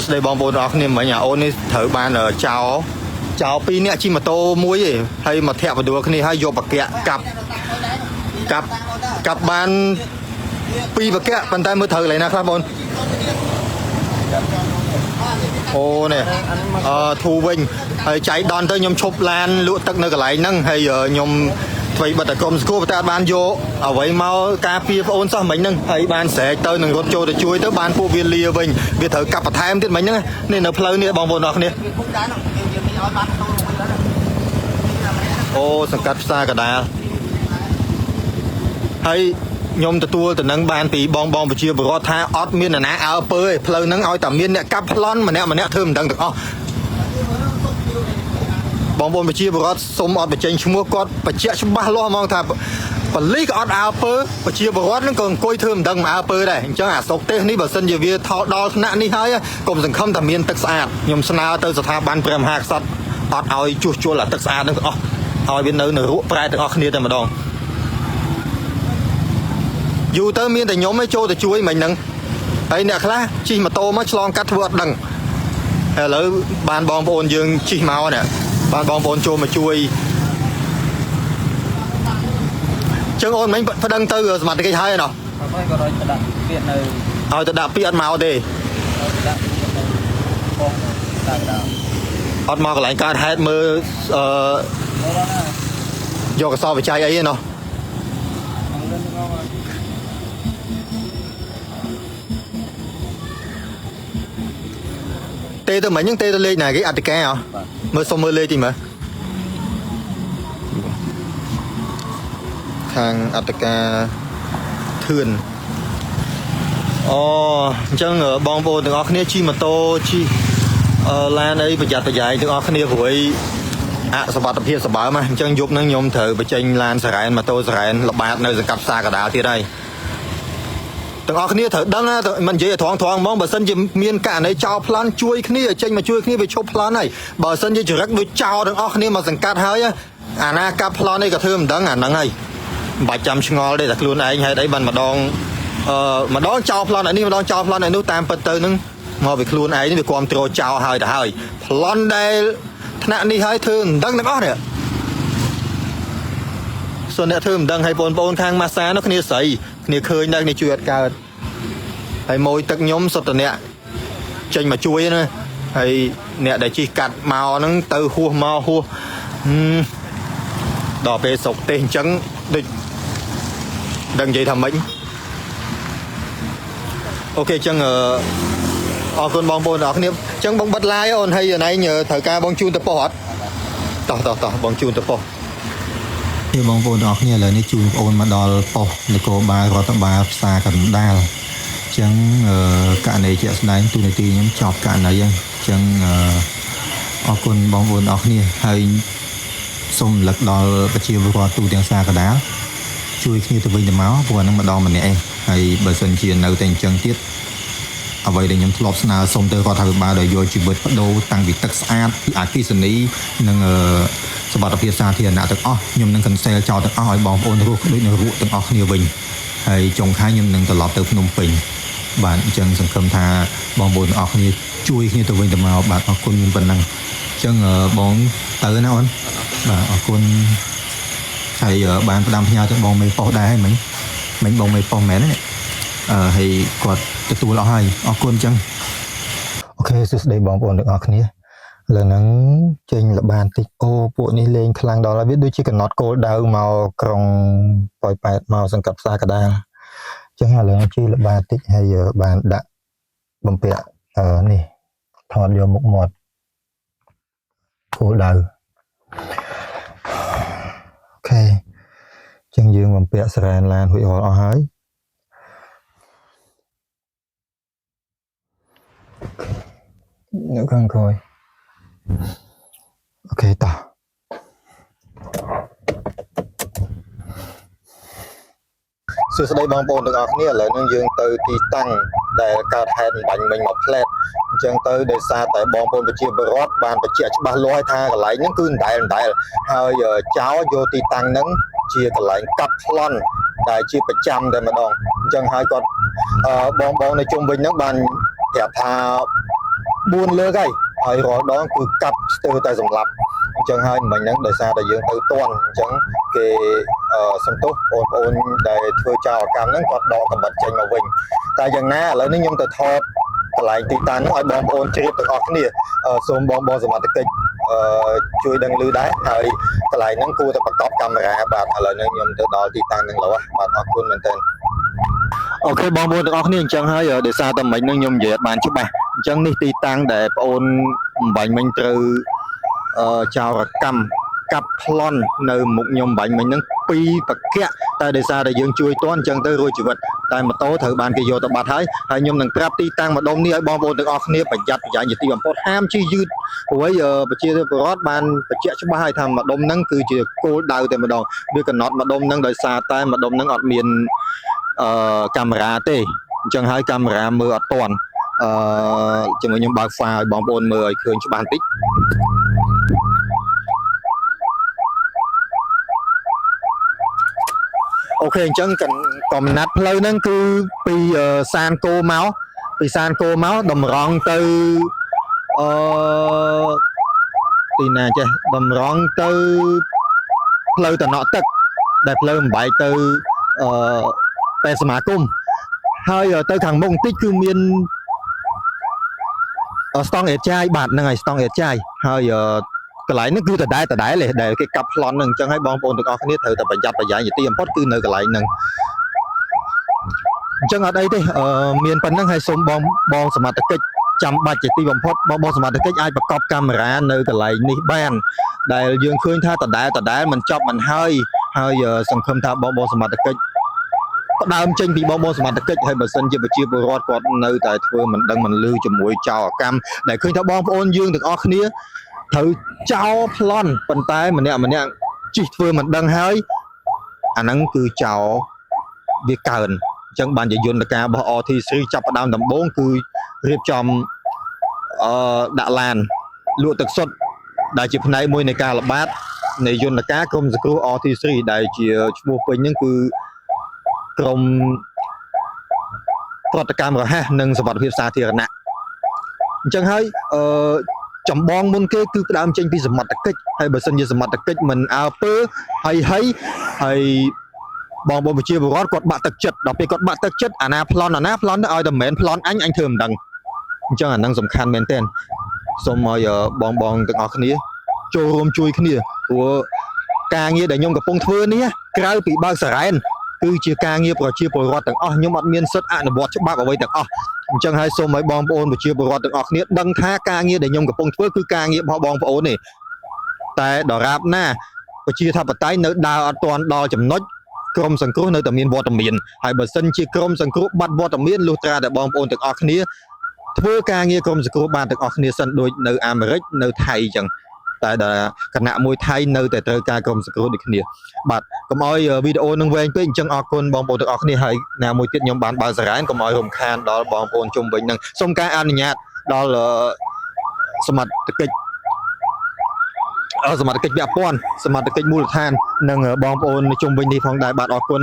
ស្ដីបងប្អូនអរគ្នាមិញអូននេះត្រូវបានចោលពីរនាក់ជិះម៉ូតូមួយឯងហើយមកធាក់បដួលគ្នាហើយយកបកៈកាប់បានពីរបកៈប៉ុន្តែមើលត្រូវកន្លែងណាខ្លះបងអូនេះធូវិញហើយចៃដនទៅខ្ញុំឈប់ឡានលក់ទឹកនៅកន្លែងហ្នឹងហើយខ្ញុំធ្វើបិទតែក្រុមស្គូតែអត់បានយកអ្វីមកការពារប្អូនសោះមិញហ្នឹងហើយបានស្រែកទៅនឹងរត់ចូលទៅជួយទៅបានពួកវាលាវិញវាត្រូវកាប់បន្ថែមទៀតមិញហ្នឹងនេះនៅផ្លូវនេះបងប្អូនអរគ្នាអូសង្កាត់ផ្សារកដាលហើយខ្ញុំទទួលតំណែងបានពីបងប្រជាពលរដ្ឋថាអត់មានអ្នកណាអើពើទេផ្លូវហ្នឹងឲ្យតែមានអ្នកកាប់ប្លន់ម្នាក់ធ្វើមិនដឹងទាំងអស់បងប្អូនប្រជាពលរដ្ឋសុំអត់បញ្ចេញឈ្មោះគាត់បញ្ជាក់ច្បាស់លាស់ហ្មងថាបលីក៏អត់អើពើប្រជាពលរដ្ឋហ្នឹងក៏អង្គុយធ្វើមិនដឹងអើពើដែរអញ្ចឹងអាស្រុកទេសនេះបើសិនជាវាថោដល់ថ្នាក់នេះហើយកុំសង្ឃឹមថាមានទឹកស្អាតខ្ញុំស្នើទៅស្ថាប័នព្រះមហាក្សត្រអត់ឲ្យជួសជុលអាទឹកស្អាតហ្នឹងទាំងអស់ឲ្យវានៅរក់ប្រែទាំងអស់គ្នាតែម្ដងយូរទៅមានតែខ្ញុំឯងចូលទៅជួយមិញហ្នឹងហើយអ្នកខ្លះជិះម៉ូតូមកឆ្លងកាត់ធ្វើអត់ដឹងឥឡូវបានបងប្អូនយើងជិះមកនេះបានបងប្អូនចូលមកជួយចឹងអូនមិញប្តឹងទៅសមត្ថកិច្ចហើយណោះហើយក៏ឲ្យទៅដាក់ពាក្យនៅឲ្យទៅដាក់ពាក្យអត់មកទេអត់មកកន្លែងកើតហេតុមើលយកកសោបច្ច័យអីណោះទេទៅមិញហ្នឹងទេទៅលេខណាគេអតិកាហ៎មើលសុំមើលលេខទីមើលខាងអតិកាធឿនអូអញ្ចឹងបងប្អូនទាំងអស់គ្នាជិះម៉ូតូជិះឡានអីប្រយ័ត្នប្រយែងទាំងអស់គ្នាព្រោះអសុវត្ថិភាពសម្បើមអញ្ចឹងយប់ហ្នឹងខ្ញុំត្រូវបញ្ចេញឡានសារ៉ែនម៉ូតូសារ៉ែនល្បាតនៅសង្កាត់ផ្សារកដាលទៀតហើយទាំងអស់គ្នាត្រូវដឹងណាមិននិយាយឲ្យត្រង់ហ្មងបើសិនជាមានករណីចោលប្លន់ជួយគ្នាចេញមកជួយគ្នាវាឈប់ប្លន់ហើយបើសិនជាចរិតដូចចោលទាំងអស់គ្នាមកសង្កាត់ហើយអាណាកាប់ប្លន់នេះក៏ធ្វើមិនដឹងអាហ្នឹងហើយមិនបាច់ចាំឆ្ងល់ទេតែខ្លួនឯងហេតុអីបានម្ដងចោលប្លន់នេះម្ដងចោលប្លន់នោះតាមពិតទៅនឹងមកពីខ្លួនឯងនេះវាគ្រប់ត្រូលចោលហើយទៅហើយប្លន់ដែលថ្នាក់នេះហើយធ្វើមិនដឹងទាំងអស់នេះសូមអ្នកធ្វើមិនដឹងឲ្យបងប្អូនខាងម៉ាសានោះគ្នាស្រីគ្នាឃើញដែរគ្នាជួយអត់កើតហើយម៉ួយទឹកខ្ញុំសុទ្ធតែអ្នកចេញមកជួយណាហើយអ្នកដែលជិះកាត់មកហ្នឹងទៅហួសមកហួសដល់ពេលស្រុកទេសអញ្ចឹងដូចដឹងនិយាយថាម៉េចអូខេអញ្ចឹងអរគុណបងប្អូនទាំងអស់គ្នាអញ្ចឹងបងបិទ live អូនហើយណៃត្រូវការបងជូនទៅប៉ុស្តិ៍អត់តោះបងជូនទៅប៉ុស្តិ៍នេះបងប្អូនទាំងអស់គ្នាឥឡូវនេះជូនបងប្អូនមកដល់ប៉ុស្តិ៍នគរបាលរដ្ឋបាលផ្សារកណ្ដាលអញ្ចឹងករណីជាក់ស្ដែងទូនាទីខ្ញុំចប់ករណីហ្នឹងអញ្ចឹងអរគុណបងប្អូនទាំងអស់គ្នាហើយសូមរំលឹកដល់ប្រជាពលរដ្ឋទូទាំងផ្សារកណ្ដាលជួយគ្នាទៅវិញទៅមកព្រោះហ្នឹងម្ដងម្នាក់ឯងហើយបើសិនជានៅតែអញ្ចឹងទៀតអ្វីដែលខ្ញុំធ្លាប់ស្នើសុំទៅរដ្ឋាភិបាលដោយយកជីវិតបដូរតាំងពីទឹកស្អាតពីអគ្គិសនីនិងសុខភាពសាធារណៈទាំងអស់ខ្ញុំនឹង cancel ចោលទាំងអស់ឲ្យបងប្អូនរស់ដូចនៅរੂទាំងអស់គ្នាវិញហើយចុងខែខ្ញុំនឹងត្រឡប់ទៅភ្នំពេញបាទអញ្ចឹងសង្ឃឹមថាបងប្អូនទាំងអស់គ្នាជួយគ្នាទៅវិញទៅមកបាទអរគុណមានប៉ុណ្ណឹងអញ្ចឹងបងទៅណាអូនបាទអរគុណហើយបានផ្ដាំផ្ញើទៅបងមេប៉ុស្តិ៍ដែរហ្នឹងមិញបងមេប៉ុស្តិ៍មែនទេហើយគាត់ទទួលអស់ហើយអរគុណអញ្ចឹងអូខេសួស្តីបងប្អូនទាំងអស់គ្នាឥឡូវហ្នឹងចេញល្បានតិចអូពួកនេះលេងខ្លាំងដល់ហើយវាដូចជាកំណត់គោលដៅមកក្រុងប៉ោយប៉ែតមកសង្កាត់ផ្សារកដាលអញ្ចឹងឥឡូវជិះល្បានតិចហើយបានដាក់បំពាក់នេះថតយកមុខមាត់គោលដៅអូខេអញ្ចឹងយើងបំពាក់សារ៉ែនឡានរួចរាល់អស់ហើយនៅខាងក្រោយអូខេតោះសួស្តីបងប្អូនទាំងអស់គ្នាឥឡូវនេះយើងទៅទីតាំងដែលកើតហេតុបាញ់មិញមកផ្លែតអញ្ចឹងទៅដោយសារតែបងប្អូនប្រជាពលរដ្ឋបានបញ្ជាក់ច្បាស់លាស់ថាកន្លែងហ្នឹងគឺដដែលហើយចោលយកទីតាំងហ្នឹងជាកន្លែងកាប់ប្លន់ដែលជាប្រចាំតែម្ដងអញ្ចឹងហើយគាត់បងនៅជុំវិញហ្នឹងបានប្រាប់ថា 4 លើកហើយរាល់ដងគឺកាប់ស្ទើរតែសម្លាប់អញ្ចឹងហើយមិញហ្នឹងដោយសារតែយើងទៅទាន់អញ្ចឹងគេសំទោសបងប្អូនដែលធ្វើចោលកម្មហ្នឹងគាត់ដកកាំបិតចេញមកវិញតែយ៉ាងណាឥឡូវនេះខ្ញុំទៅថតកន្លែងទីតាំងហ្នឹងឲ្យបងប្អូនជ្រាបទាំងអស់គ្នាសូមបងសមត្ថកិច្ចជួយដឹងឮដែរហើយកន្លែងហ្នឹងគួរតែបង្កប់កាមេរ៉ាបាទឥឡូវនេះខ្ញុំទៅដល់ទីតាំងហ្នឹងแล้วបាទអរគុណមែនទែនអូខេបងប្អូនទាំងអស់គ្នាអញ្ចឹងហើយដោយសារតែមិញហ្នឹងខ្ញុំនិយាយបានច្បាស់អញ្ចឹងនេះទីតាំងដែលបងប្អូនបំបញ្ញមិញត្រូវចោរកម្មកាប់ប្លន់នៅមុខខ្ញុំបាញ់មិញហ្នឹង2ប្រកាក់តែដោយសារតែយើងជួយទាន់អញ្ចឹងទៅរួចជីវិតតែម៉ូតូត្រូវបានគេយកទៅបាត់ហើយខ្ញុំនឹងប្រាប់ទីតាំងម្ដុំនេះឲ្យបងប្អូនទាំងអស់គ្នាប្រយ័ត្នប្រយែងជាទីបំផុតហាមជិះយឺតព្រោះប្រជាពលរដ្ឋបានបញ្ជាក់ច្បាស់ហើយថាម្ដុំហ្នឹងគឺជាគោលដៅតែម្ដងវាកំណត់ម្ដុំហ្នឹងដោយសារតែម្ដុំហ្នឹងអត់មានកាមេរ៉ាទេអញ្ចឹងហើយកាមេរ៉ាមើលអត់ទាន់ជាមួយខ្ញុំបើក file ឲ្យបងប្អូនមើលឲ្យឃើញច្បាស់បន្តិចអូខេអញ្ចឹងកំណាត់ផ្លូវហ្នឹងគឺពីសានគោមកតម្រង់ទៅទីណាចេះតម្រង់ទៅផ្លូវតំណក់ទឹកដែលផ្លូវបំបែកទៅពេលសមាគមហើយទៅខាងមុខបន្តិចគឺមានស្តង់អេតចាយបាទហ្នឹងហើយស្តង់អេតចាយហើយកន្លែងហ្នឹងគឺដដែលដែលគេកាប់ប្លន់ហ្នឹងអញ្ចឹងហើយបងប្អូនទាំងអស់គ្នាត្រូវតែប្រយ័ត្នប្រយែងជាទីបំផុតគឺនៅកន្លែងហ្នឹងអញ្ចឹងអត់អីទេមានប៉ុណ្្នឹងហើយសូមបងសមត្ថកិច្ចចាំបាច់ជាទីបំផុតបងសមត្ថកិច្ចអាចបង្កប់កាមេរ៉ានៅកន្លែងនេះបានដែលយើងឃើញថាដដែលមិនចប់មិនហើយសង្ឃឹមថាបងសមត្ថកិច្ចផ្ដើមចេញពីបងសមត្ថកិច្ចហើយបើសិនជាប្រជាពលរដ្ឋគាត់នៅតែធ្វើមិនដឹងមិនលឺជាមួយចោរកម្មដែលឃើញថាបងប្អូនយើងទាំងអស់គ្នាត្រូវចោលប្លន់ប៉ុន្តែម្នាក់ជិះធ្វើមិនដឹងហើយអាហ្នឹងគឺចោលវាកើនអញ្ចឹងបានជាយន្តការរបស់ RT3 ចាប់ផ្ដើមដំបូងគឺរៀបចំដាក់ឡានលក់ទឹកសុទ្ធដែលជាផ្នែកមួយនៃការល្បាតនៃយន្តការក្រុមសង្គ្រោះ RT3 ដែលជាឈ្មោះពេញហ្នឹងគឺក្រុមប្រតិកម្មរហ័សនិងសុវត្ថិភាពសាធារណៈអញ្ចឹងហើយចម្បងមុនគេគឺផ្ដើមចេញពីសមត្ថកិច្ចហើយបើសិនជាសមត្ថកិច្ចមិនអើពើហើយបងប្អូនប្រជាពលរដ្ឋគាត់បាក់ទឹកចិត្តដល់ពេលគាត់បាក់ទឹកចិត្តអាណាប្លន់ទៅឲ្យតែមិនប្លន់អញធ្វើមិនដឹងអញ្ចឹងអាហ្នឹងសំខាន់មែនទែនសូមឲ្យបងទាំងអស់គ្នាចូលរួមជួយគ្នាព្រោះការងារដែលខ្ញុំកំពុងធ្វើនេះក្រៅពីបើកសារ៉ែនគឺជាការងារប្រជាពលរដ្ឋទាំងអស់ខ្ញុំអត់មានសិទ្ធិអនុវត្តច្បាប់អ្វីទាំងអស់អញ្ចឹងហើយសូមឲ្យបងប្អូនប្រជាពលរដ្ឋទាំងអស់គ្នាដឹងថាការងារដែលខ្ញុំកំពុងធ្វើគឺការងាររបស់បងប្អូនទេតែដរាបណាប្រជាធិបតេយ្យនៅដើរអត់ទាន់ដល់ចំណុចក្រុមសង្គ្រោះនៅតែមានវត្តមានហើយបើសិនជាក្រុមសង្គ្រោះបាត់វត្តមានលុះត្រាតែបងប្អូនទាំងអស់គ្នាធ្វើការងារក្រុមសង្គ្រោះបានទាំងអស់គ្នាសិនដូចនៅអាមេរិកនៅថៃអញ្ចឹងតែដល់គណៈមួយថៃនៅតែត្រូវការក្រុមសង្គ្រោះដូចគ្នាបាទកុំឲ្យវីដេអូនឹងវែងពេកអញ្ចឹងអរគុណបងប្អូនទាំងអស់គ្នាហើយណាមួយទៀតខ្ញុំបានបើកសារ៉ែនកុំឲ្យរំខានដល់បងប្អូនជុំវិញនឹងសូមការអនុញ្ញាតដល់សមត្ថកិច្ចវគ្គព័ន្ធសមត្ថកិច្ចមូលដ្ឋាននិងបងប្អូនជុំវិញនេះផងដែរបាទអរគុណ